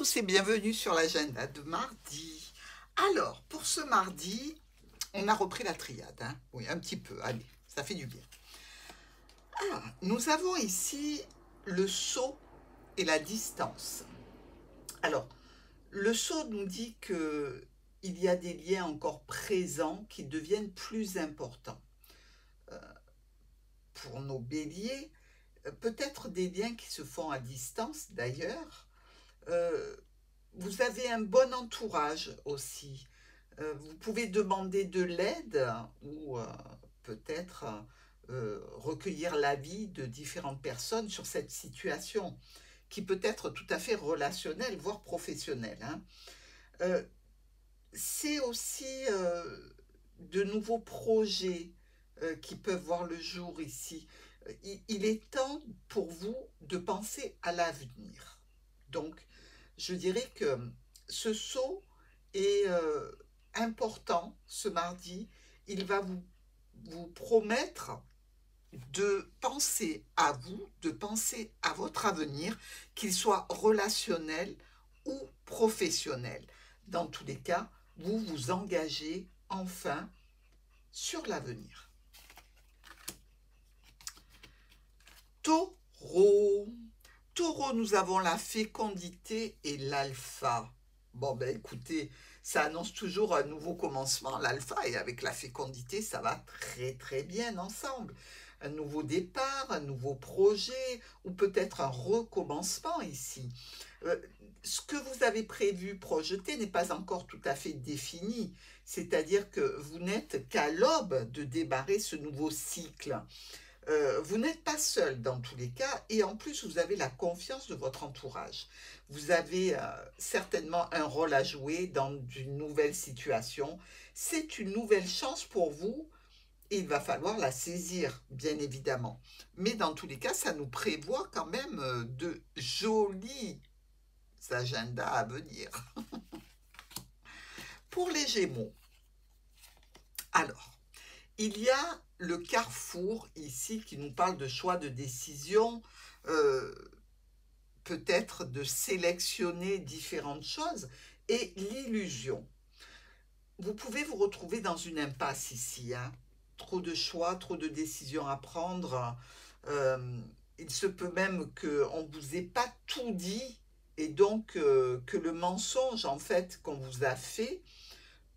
tous et bienvenue sur l'agenda de mardi. Alors, pour ce mardi, on a repris la triade, hein. Oui, un petit peu, allez, ça fait du bien. Ah, nous avons ici le sceau et la distance. Alors, le sceau nous dit qu'il y a des liens encore présents qui deviennent plus importants. Pour nos béliers, peut-être des liens qui se font à distance d'ailleurs. Vous avez un bon entourage aussi. Vous pouvez demander de l'aide ou peut-être recueillir l'avis de différentes personnes sur cette situation qui peut être tout à fait relationnelle, voire professionnelle, hein. C'est aussi de nouveaux projets qui peuvent voir le jour ici. Il est temps pour vous de penser à l'avenir. Donc, je dirais que ce saut est important ce mardi. Il va vous promettre de penser à vous, de penser à votre avenir, qu'il soit relationnel ou professionnel. Dans tous les cas, vous vous engagez enfin sur l'avenir. Taureau. Taureau, nous avons la fécondité et l'alpha. Bon, ben écoutez, ça annonce toujours un nouveau commencement, l'alpha, et avec la fécondité, ça va très très bien ensemble. Un nouveau départ, un nouveau projet, ou peut-être un recommencement ici. Ce que vous avez prévu, projeté, n'est pas encore tout à fait défini. C'est-à-dire que vous n'êtes qu'à l'aube de démarrer ce nouveau cycle. Vous n'êtes pas seul dans tous les cas et en plus vous avez la confiance de votre entourage. Vous avez certainement un rôle à jouer dans une nouvelle situation. C'est une nouvelle chance pour vous et il va falloir la saisir, bien évidemment. Mais dans tous les cas, ça nous prévoit quand même de jolis agendas à venir. Pour les Gémeaux, alors, il y a le carrefour ici qui nous parle de choix de décision, peut-être de sélectionner différentes choses, et l'illusion. Vous pouvez vous retrouver dans une impasse ici, hein. Trop de choix, trop de décisions à prendre. Il se peut même qu'on ne vous ait pas tout dit, et donc que le mensonge en fait qu'on vous a fait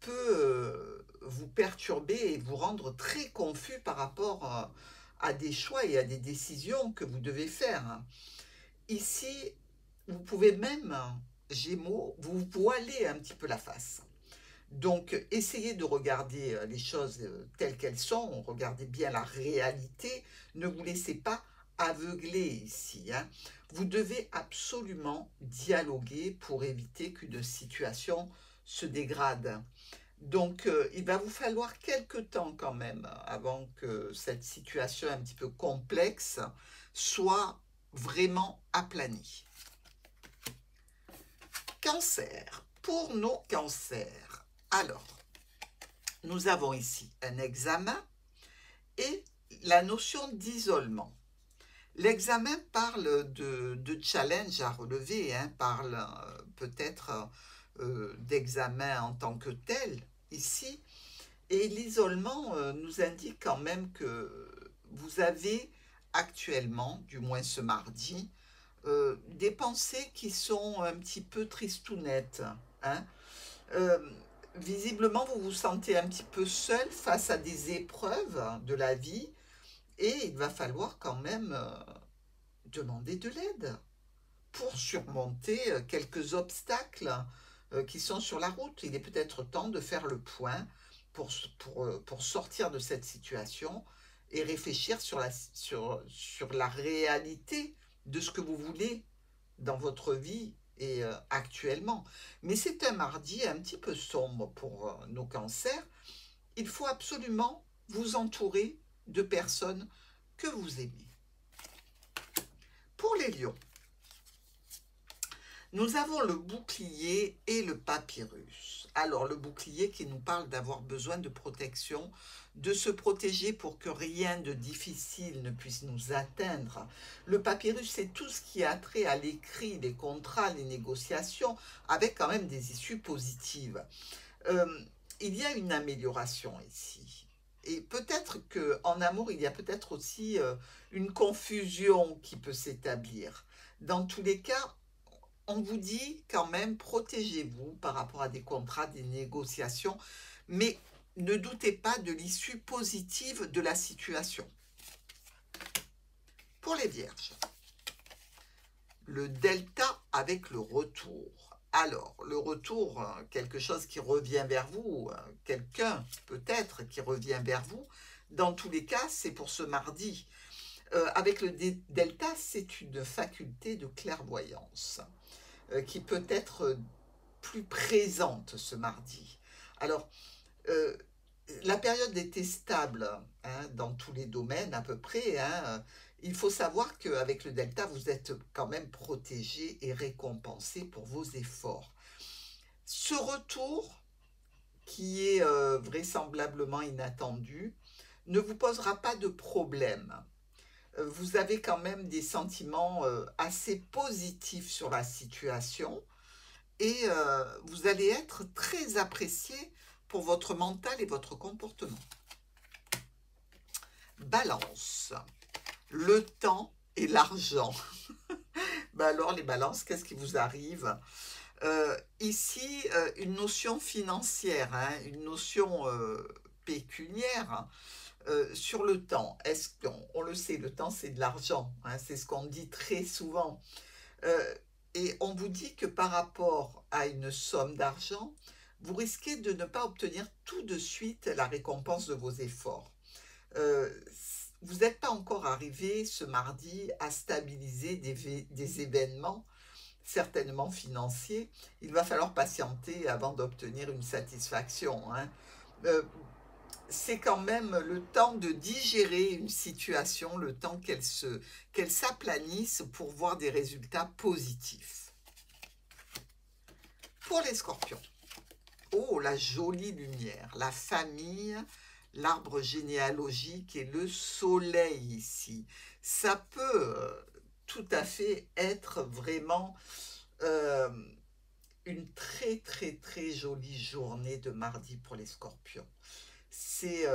peut vous perturber et vous rendre très confus par rapport à des choix et à des décisions que vous devez faire. Ici, vous pouvez même, Gémeaux, vous voiler un petit peu la face. Donc, essayez de regarder les choses telles qu'elles sont, regardez bien la réalité, ne vous laissez pas aveugler ici, hein. Vous devez absolument dialoguer pour éviter qu'une situation se dégrade. Donc, il va vous falloir quelques temps quand même avant que cette situation un petit peu complexe soit vraiment aplanie. Cancer. Pour nos cancers, alors, nous avons ici un examen et la notion d'isolement. L'examen parle de challenge à relever, hein, parle peut-être d'examen en tant que tel ici. Et l'isolement nous indique quand même que vous avez actuellement, du moins ce mardi, des pensées qui sont un petit peu tristounettes, hein. Visiblement, vous vous sentez un petit peu seul face à des épreuves de la vie et il va falloir quand même demander de l'aide pour surmonter quelques obstacles qui sont sur la route. Il est peut-être temps de faire le point pour sortir de cette situation et réfléchir sur la réalité de ce que vous voulez dans votre vie et actuellement. Mais c'est un mardi un petit peu sombre pour nos cancers. Il faut absolument vous entourer de personnes que vous aimez. Pour les lions, nous avons le bouclier et le papyrus. Alors, le bouclier qui nous parle d'avoir besoin de protection de se protéger pour que rien de difficile ne puisse nous atteindre. Le papyrus, c'est tout ce qui a trait à l'écrit, les contrats, les négociations, avec quand même des issues positives. Il y a une amélioration ici. Et peut-être qu'en amour, il y a peut-être aussi une confusion qui peut s'établir. Dans tous les cas, on vous dit quand même, protégez-vous par rapport à des contrats, des négociations, mais ne doutez pas de l'issue positive de la situation. Pour les vierges, le delta avec le retour. Alors, le retour, quelque chose qui revient vers vous, quelqu'un peut-être qui revient vers vous, dans tous les cas, c'est pour ce mardi. Avec le delta, c'est une faculté de clairvoyance qui peut être plus présente ce mardi. Alors, la période était stable hein, dans tous les domaines à peu près. Hein. Il faut savoir qu'avec le delta, vous êtes quand même protégé et récompensé pour vos efforts. Ce retour, qui est vraisemblablement inattendu, ne vous posera pas de problème. Vous avez quand même des sentiments assez positifs sur la situation et vous allez être très apprécié pour votre mental et votre comportement. Balance, le temps et l'argent. Ben alors les balances, qu'est-ce qui vous arrive? Ici, une notion financière, hein, une notion pécuniaire sur le temps. Est-ce qu'on le sait, le temps c'est de l'argent, hein, c'est ce qu'on dit très souvent. Et on vous dit que par rapport à une somme d'argent, vous risquez de ne pas obtenir tout de suite la récompense de vos efforts. Vous n'êtes pas encore arrivé ce mardi à stabiliser des événements, certainement financiers. Il va falloir patienter avant d'obtenir une satisfaction. Hein. C'est quand même le temps de digérer une situation, le temps qu'elle s'aplanisse pour voir des résultats positifs. Pour les scorpions, oh, la jolie lumière, la famille, l'arbre généalogique et le soleil ici. Ça peut tout à fait être vraiment une très très très jolie journée de mardi pour les scorpions. C'est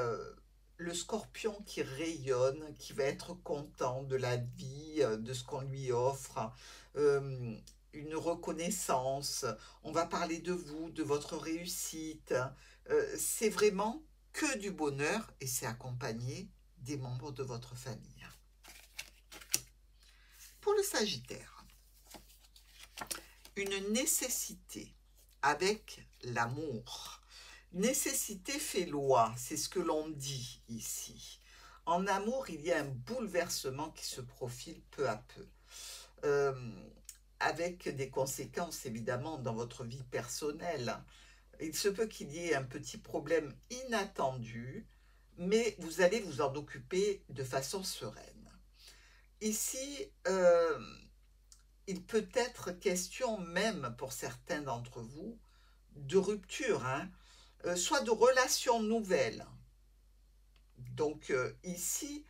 le scorpion qui rayonne, qui va être content de la vie, de ce qu'on lui offre, une reconnaissance, on va parler de vous, de votre réussite. C'est vraiment que du bonheur et c'est accompagné des membres de votre famille. Pour le Sagittaire, une nécessité avec l'amour. Nécessité fait loi, c'est ce que l'on dit ici. En amour, il y a un bouleversement qui se profile peu à peu, avec des conséquences évidemment dans votre vie personnelle. Il se peut qu'il y ait un petit problème inattendu, mais vous allez vous en occuper de façon sereine. Ici, il peut être question même pour certains d'entre vous de rupture, hein, soit de relations nouvelles. Donc ici,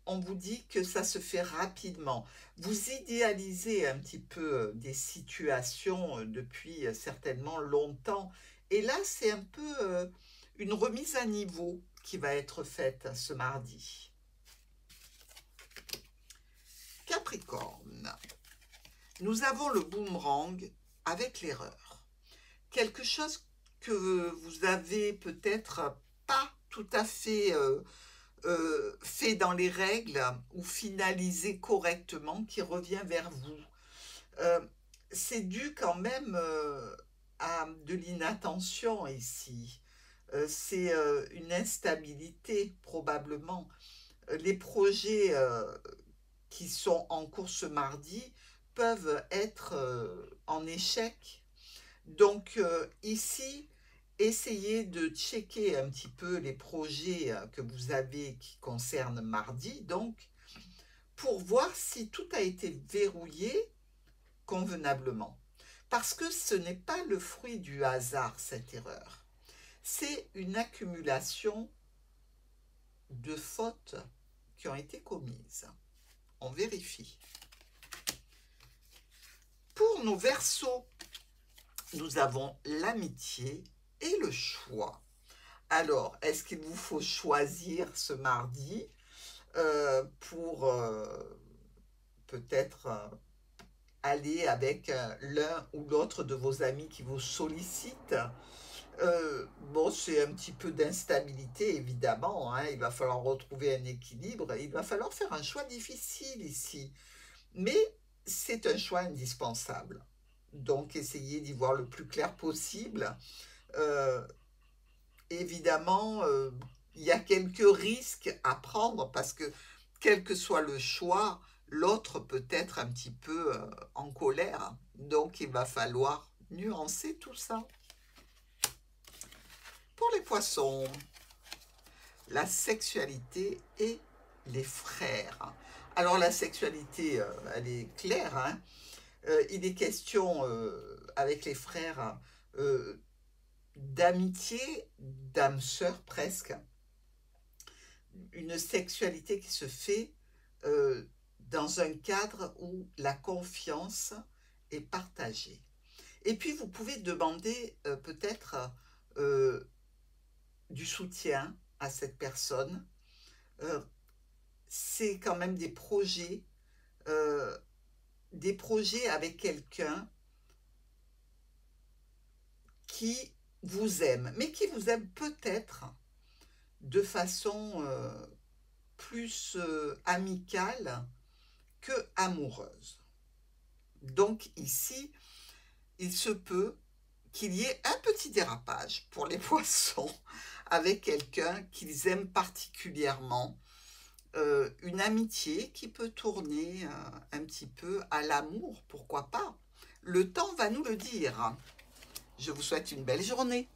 on vous dit que ça se fait rapidement. Vous idéalisez un petit peu des situations depuis certainement longtemps. Et là, c'est un peu une remise à niveau qui va être faite ce mardi. Capricorne, nous avons le boomerang avec l'erreur. Quelque chose que vous avez peut-être pas tout à fait fait dans les règles ou finalisé correctement qui revient vers vous. C'est dû quand même à de l'inattention ici. C'est une instabilité probablement. Les projets qui sont en cours ce mardi peuvent être en échec. Donc ici, essayez de checker un petit peu les projets que vous avez qui concernent mardi, donc, pour voir si tout a été verrouillé convenablement. Parce que ce n'est pas le fruit du hasard, cette erreur. C'est une accumulation de fautes qui ont été commises. On vérifie. Pour nos Verseaux, nous avons l'amitié et le choix. Alors, est-ce qu'il vous faut choisir ce mardi pour peut-être aller avec l'un ou l'autre de vos amis qui vous sollicitent? Bon, c'est un petit peu d'instabilité, évidemment, hein. Il va falloir retrouver un équilibre. Il va falloir faire un choix difficile ici. Mais c'est un choix indispensable. Donc, essayez d'y voir le plus clair possible. Évidemment, il y a quelques risques à prendre parce que, quel que soit le choix, l'autre peut être un petit peu en colère. Donc, il va falloir nuancer tout ça. Pour les Poissons, la sexualité et les frères. Alors, la sexualité, elle est claire, hein. Il est question avec les frères d'amitié, d'âme sœur presque. Une sexualité qui se fait dans un cadre où la confiance est partagée. Et puis, vous pouvez demander peut-être du soutien à cette personne. C'est quand même des projets avec quelqu'un qui vous aime, mais qui vous aime peut-être de façon plus amicale que amoureuse. Donc ici, il se peut qu'il y ait un petit dérapage pour les Poissons avec quelqu'un qu'ils aiment particulièrement, une amitié qui peut tourner un petit peu à l'amour, pourquoi pas. Le temps va nous le dire. Je vous souhaite une belle journée.